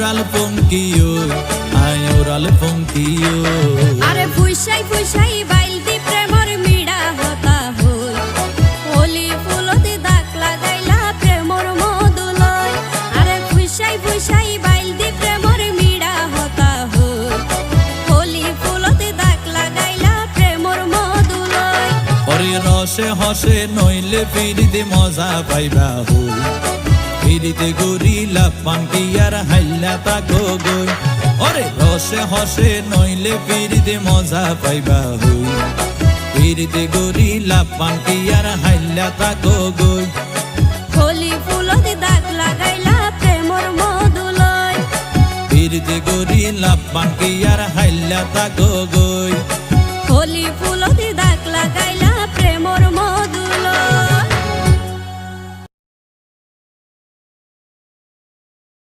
oral পঙ্কিও আয় oral পঙ্কিও আরে ফুইসাই ফুইসাই বাইলতি প্রেমর মিড়া হতা হই হোলি ফুলতে দাগ লাগাইলা প্রেমর মধুলয় আরে ফুইসাই ফুইসাই বাইলতি প্রেমর মিড়া হতা হই হোলি ফুলতে দাগ লাগাইলা প্রেমর মধুলয় ওরে রসে হসে নইলে ফিরিতে মজা পাইবা হই ফিরিতে গরিলা পাঙ্কিয়ার হাইলা তাকো গই ওরে রসে হসে নইলে ফিরিতে মজা পাইবা হই ফিরিতে গরিলা পাঙ্কিয়ার হাইলা তাকো গই হোলি ফুলতে দাগ লাগাইলা প্রেমর মধুলয় ফিরিতে গরিলা পাঙ্কিয়ার হাইলা তাকো গই হোলি ফুল